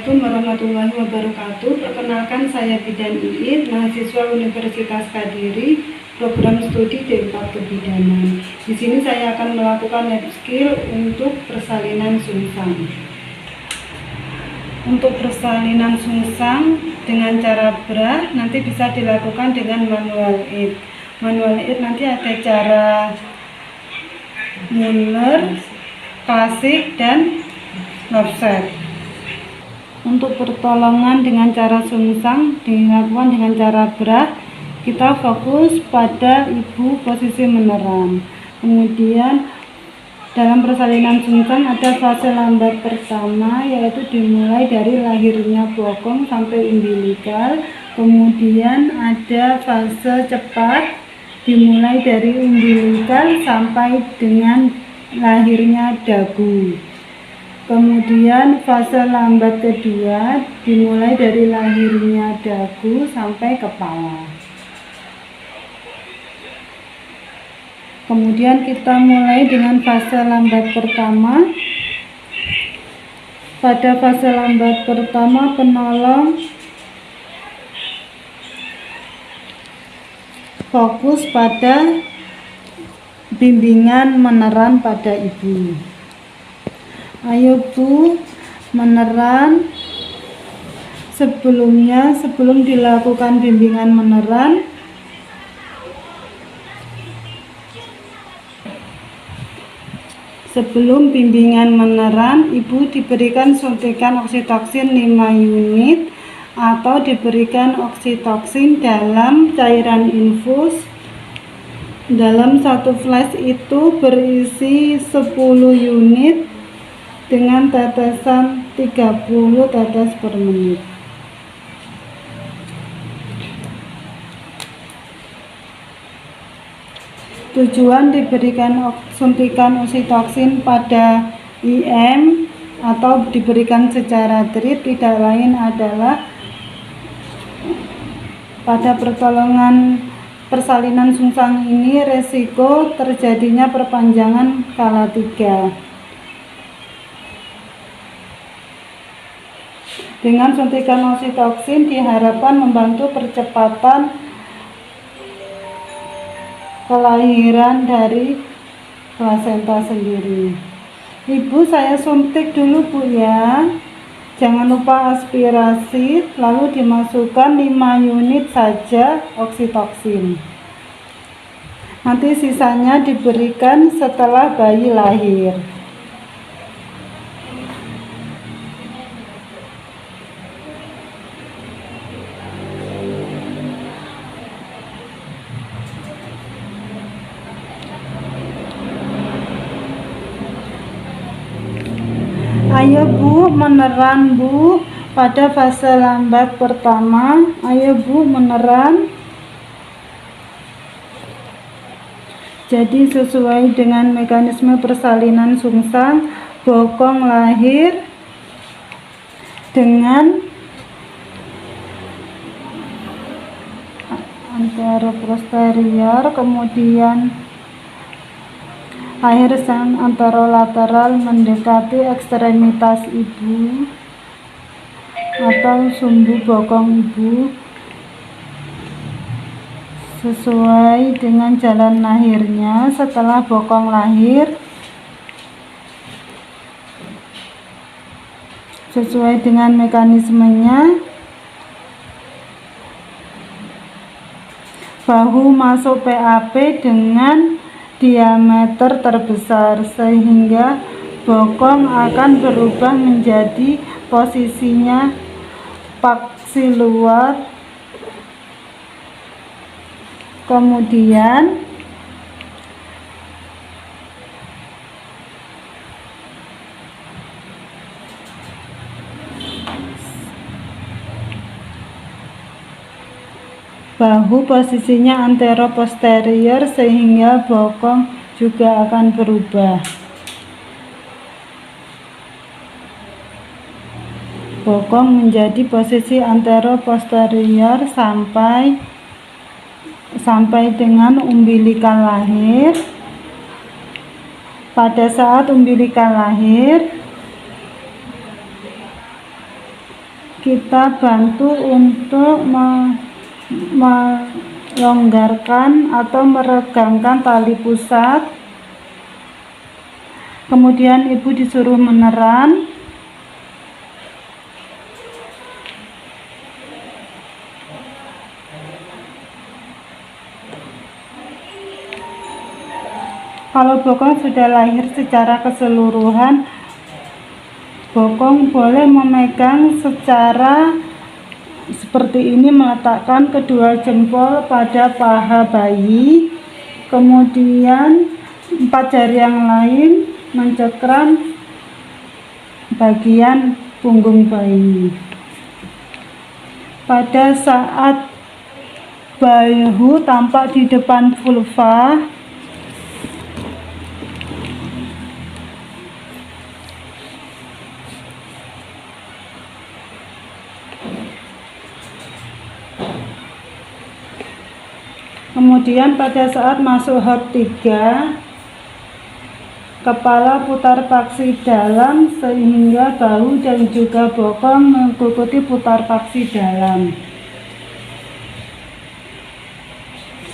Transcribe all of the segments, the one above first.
Assalamualaikum warahmatullahi wabarakatuh. Perkenalkan, saya Bidan Iit, mahasiswa Universitas Kediri, program studi D4 Kebidanan. Di sini saya akan melakukan lab skill untuk persalinan sungsang. Untuk persalinan sungsang dengan cara brah nanti bisa dilakukan dengan manual aid. Manual aid nanti ada cara Muller, klasik, dan offset. Untuk pertolongan dengan cara sungsang dilakukan dengan cara brah, kita fokus pada ibu posisi meneram. Kemudian dalam persalinan sungsang ada fase lambat pertama, yaitu dimulai dari lahirnya bokong sampai umbilikal. Kemudian ada fase cepat, dimulai dari umbilikal sampai dengan lahirnya dagu. Kemudian fase lambat kedua dimulai dari lahirnya dagu sampai kepala. Kemudian kita mulai dengan fase lambat pertama. Pada fase lambat pertama, penolong fokus pada bimbingan meneran pada ibu. Ayo Bu, meneran. Sebelum dilakukan bimbingan meneran, ibu diberikan suntikan oksitoksin 5 unit atau diberikan oksitoksin dalam cairan infus. Dalam satu flash itu berisi 10 unit dengan tetesan 30 tetes per menit. Tujuan diberikan suntikan oksitoksin pada IM atau diberikan secara drip tidak lain adalah pada pertolongan persalinan sungsang ini resiko terjadinya perpanjangan skala 3. Dengan suntikan oksitoksin diharapkan membantu percepatan kelahiran dari plasenta sendiri. Ibu, saya suntik dulu Bu ya. Jangan lupa aspirasi, lalu dimasukkan 5 unit saja oksitoksin. Nanti sisanya diberikan setelah bayi lahir. Ayo Bu, meneran Bu pada fase lambat pertama. Ayo Bu, meneran. Jadi sesuai dengan mekanisme persalinan sungsang, bokong lahir dengan anteroposterior, kemudian akhir anterolateral mendekati ekstremitas ibu atau sumbu bokong ibu sesuai dengan jalan lahirnya. Setelah bokong lahir sesuai dengan mekanismenya, bahu masuk PAP dengan diameter terbesar sehingga bokong akan berubah menjadi posisinya paksi luar. Kemudian bahu posisinya anteroposterior sehingga bokong juga akan berubah. Bokong menjadi posisi anteroposterior sampai dengan umbilikal lahir. Pada saat umbilikal lahir, kita bantu untuk melonggarkan atau meregangkan tali pusat. Kemudian ibu disuruh meneran. Kalau bokong sudah lahir secara keseluruhan, bokong boleh memegang secara seperti ini, meletakkan kedua jempol pada paha bayi, kemudian 4 jari yang lain mencengkram bagian punggung bayi. Pada saat bahu tampak di depan vulva, kemudian pada saat masuk hop 3, kepala putar paksi dalam sehingga bahu dan juga bokong mengikuti putar paksi dalam.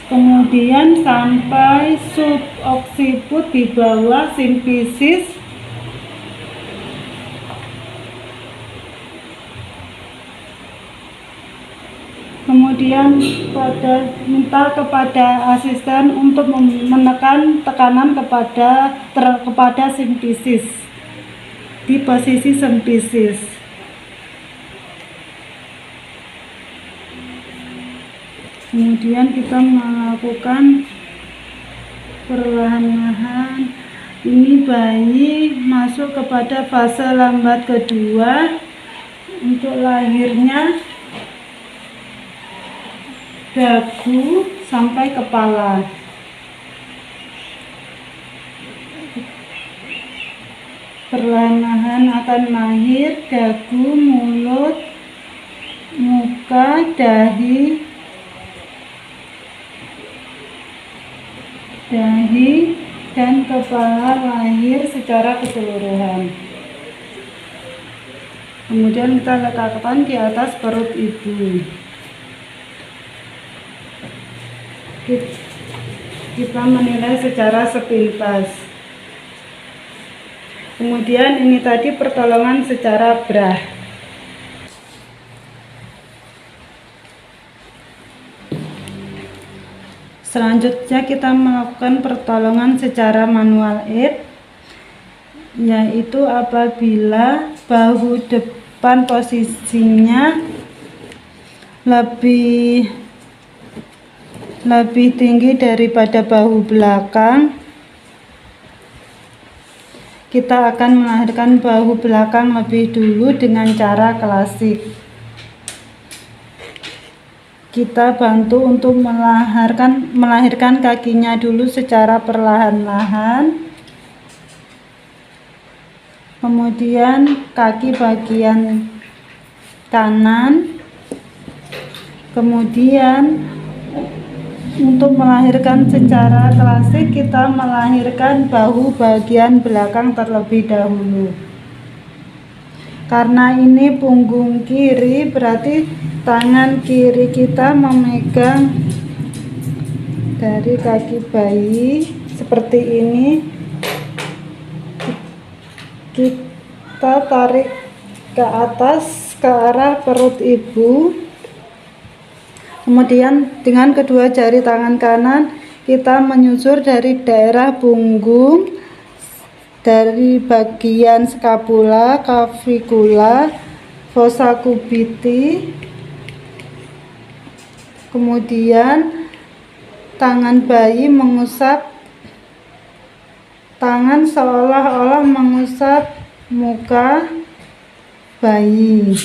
Kemudian sampai subocciput di bawah simfisis. Kemudian minta kepada asisten untuk menekan tekanan kepada simfisis di posisi simfisis. Kemudian kita melakukan perlahan-lahan. Ini bayi masuk kepada fase lambat kedua. Untuk lahirnya dagu sampai kepala. Perlahan-lahan akan lahir dagu, mulut, muka, dahi, dan kepala lahir secara keseluruhan. Kemudian kita letakkan di atas perut ibu. Kita menilai secara sepintas. Kemudian ini tadi pertolongan secara brah. Selanjutnya kita melakukan pertolongan secara manual aid, yaitu apabila bahu depan posisinya lebih tinggi daripada bahu belakang, kita akan melahirkan bahu belakang lebih dulu dengan cara klasik. Kita bantu untuk melahirkan kakinya dulu secara perlahan-lahan. Kemudian kaki bagian kanan. Kemudian untuk melahirkan secara klasik, kita melahirkan bahu bagian belakang terlebih dahulu. Karena ini punggung kiri, berarti tangan kiri kita memegang dari kaki bayi seperti ini. Kita tarik ke atas ke arah perut ibu. Kemudian dengan kedua jari tangan kanan kita menyusur dari daerah punggung, dari bagian skapula, clavicula, fossa cubiti. Kemudian tangan bayi mengusap, tangan seolah-olah mengusap muka bayi.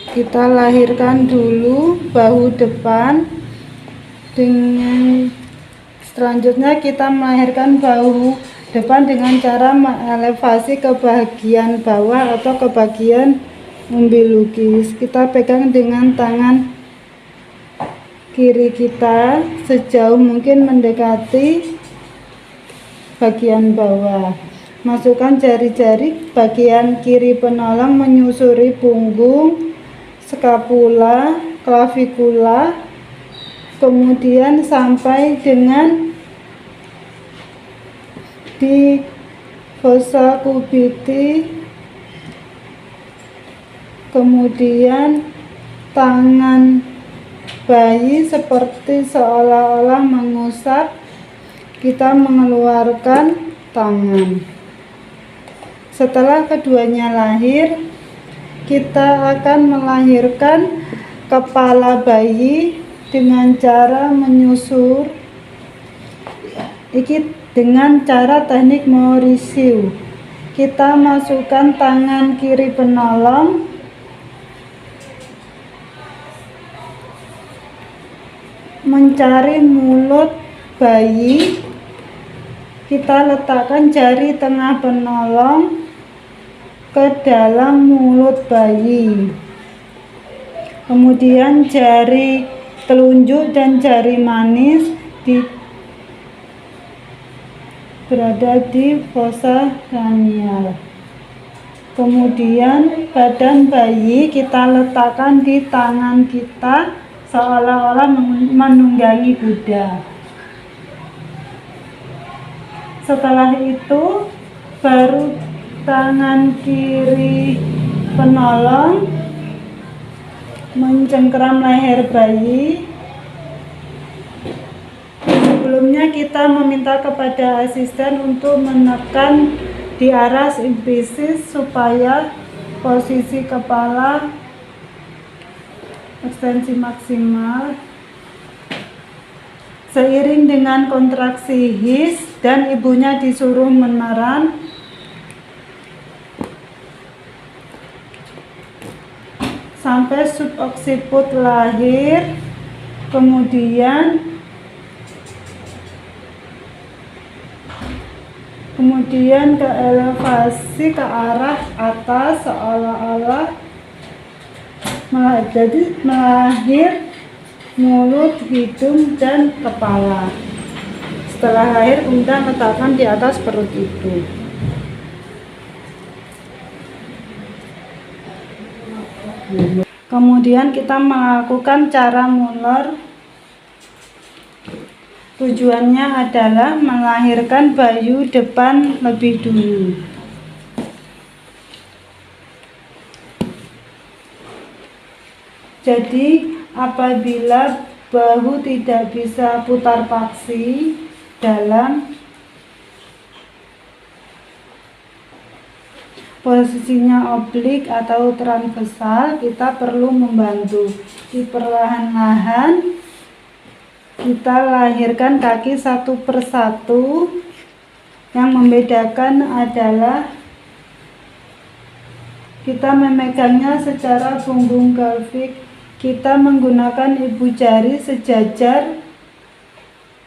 Kita lahirkan dulu bahu depan. Dengan selanjutnya kita melahirkan bahu depan dengan cara mengelevasi ke bagian bawah atau ke bagian umbilikis. Kita pegang dengan tangan kiri kita sejauh mungkin mendekati bagian bawah. Masukkan jari-jari bagian kiri penolong menyusuri punggung, skapula, klavikula, kemudian sampai dengan di fossa cubiti, kemudian tangan bayi seperti seolah-olah mengusap, kita mengeluarkan tangan. Setelah keduanya lahir, kita akan melahirkan kepala bayi dengan cara menyusur dengan cara teknik Mauricio. Kita masukkan tangan kiri penolong mencari mulut bayi. Kita letakkan jari tengah penolong ke dalam mulut bayi. Kemudian jari telunjuk dan jari manis berada di fossa cranial. Kemudian badan bayi kita letakkan di tangan kita seolah-olah menunggangi kuda. Setelah itu baru tangan kiri penolong mencengkeram leher bayi. Sebelumnya kita meminta kepada asisten untuk menekan di arah simfisis supaya posisi kepala ekstensi maksimal. Seiring dengan kontraksi his dan ibunya disuruh meneran, sampai suboksiput lahir, kemudian ke elevasi ke arah atas seolah-olah melahir mulut, hidung, dan kepala. Setelah lahir kemudian letakkan di atas perut ibu. Kemudian kita melakukan cara Muller. Tujuannya adalah melahirkan bayu depan lebih dulu. Jadi apabila bahu tidak bisa putar paksi dalam posisinya oblik atau transversal, kita perlu membantu. Di perlahan-lahan kita lahirkan kaki satu persatu. Yang membedakan adalah kita memegangnya secara punggung pelvik. Kita menggunakan ibu jari sejajar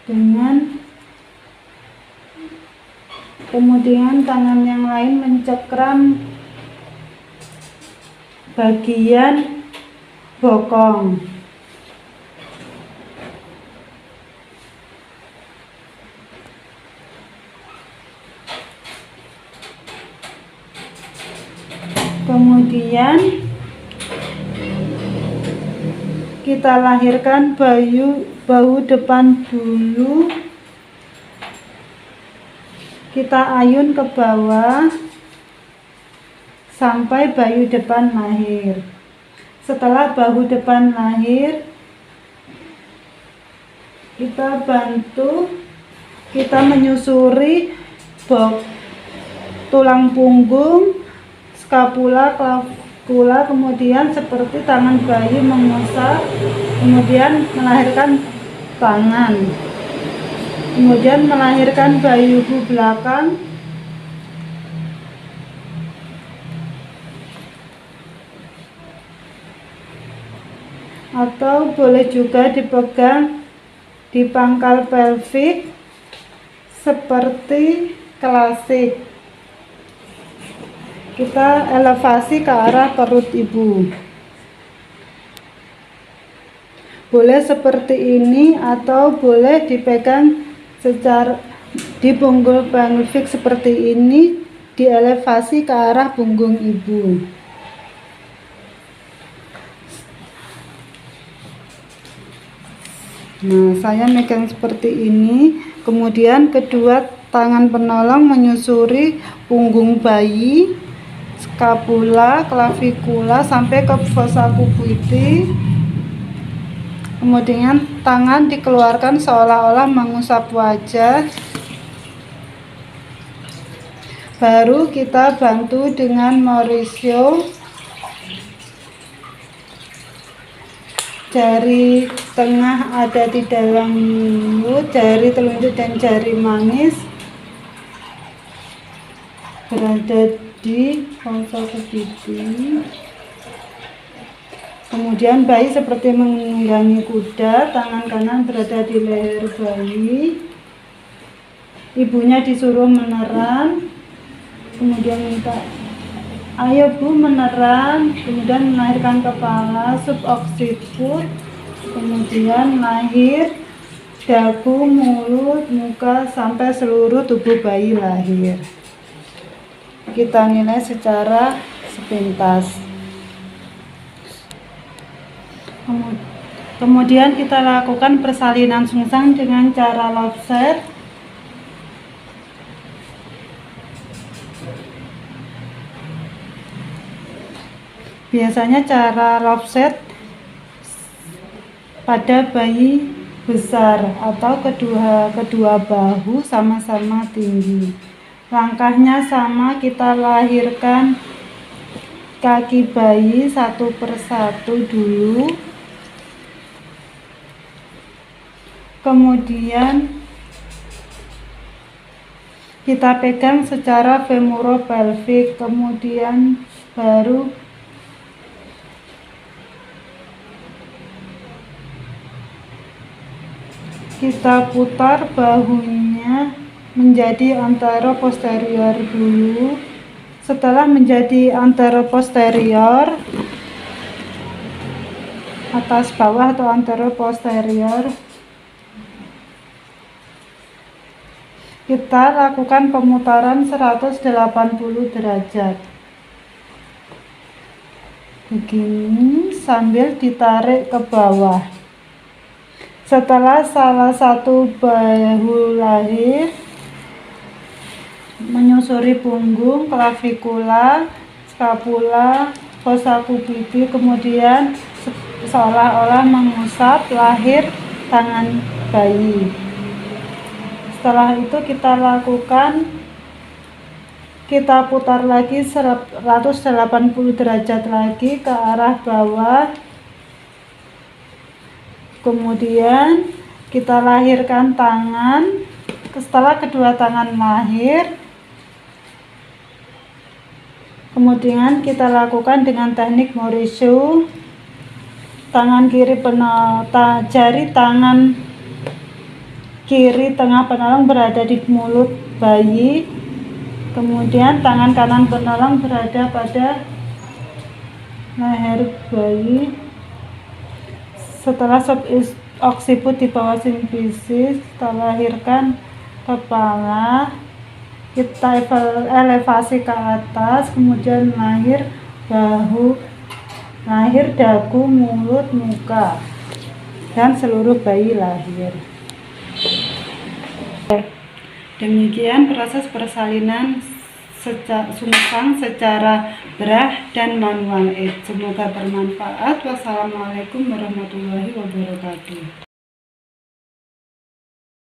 dengan, kemudian tangan yang lain mencengkeram bagian bokong. Kemudian kita lahirkan bahu depan dulu. Kita ayun ke bawah sampai bahu depan lahir. Setelah bahu depan lahir, kita bantu, kita menyusuri tulang punggung, skapula, klavikula, kemudian seperti tangan bayi mengusap, kemudian melahirkan tangan, kemudian melahirkan bayi ibu belakang, atau boleh juga dipegang di pangkal pelvik seperti klasik. Kita elevasi ke arah perut ibu. Boleh seperti ini atau boleh dipegang secara Di punggung pelvik seperti ini, dielevasi ke arah punggung ibu. Nah, saya megang seperti ini, kemudian kedua tangan penolong menyusuri punggung bayi, skapula, klavikula sampai ke fossa cubitus. Kemudian tangan dikeluarkan seolah-olah mengusap wajah. Baru kita bantu dengan Mauricio. Jari tengah ada di dalam mulut, jari telunjuk dan jari manis berada di fossa cubitus. Kemudian bayi seperti menunggangi kuda, tangan kanan berada di leher bayi. Ibunya disuruh meneran, kemudian minta, ayo bu meneran, kemudian melahirkan kepala, suboksiput, kemudian lahir, dagu, mulut, muka, sampai seluruh tubuh bayi lahir. Kita nilai secara sepintas. Kemudian kita lakukan persalinan sungsang dengan cara lobster. Biasanya cara lobster pada bayi besar atau kedua bahu sama-sama tinggi. Langkahnya sama, kita lahirkan kaki bayi satu persatu dulu. Kemudian kita pegang secara femoropelvik, kemudian baru kita putar bahunya menjadi anteroposterior dulu. Setelah menjadi anteroposterior, atas bawah atau anteroposterior, kita lakukan pemutaran 180 derajat begini sambil ditarik ke bawah. Setelah salah satu bahu lahir, menyusuri punggung, klavikula, skapula, fossa cubitus, kemudian seolah-olah mengusap lahir tangan bayi. Setelah itu kita lakukan, kita putar lagi 180 derajat lagi ke arah bawah. Kemudian kita lahirkan tangan. Setelah kedua tangan lahir, kemudian kita lakukan dengan teknik Mauricio. Tangan kiri jari tangan kiri tengah penolong berada di mulut bayi, kemudian tangan kanan penolong berada pada leher bayi. Setelah suboksiput di bawah simfisis, kita lahirkan kepala, kita elevasi ke atas, kemudian lahir bahu, lahir dagu, mulut, muka, dan seluruh bayi lahir. Demikian proses persalinan sungsang secara berah dan manual. Semoga bermanfaat. Wassalamualaikum warahmatullahi wabarakatuh.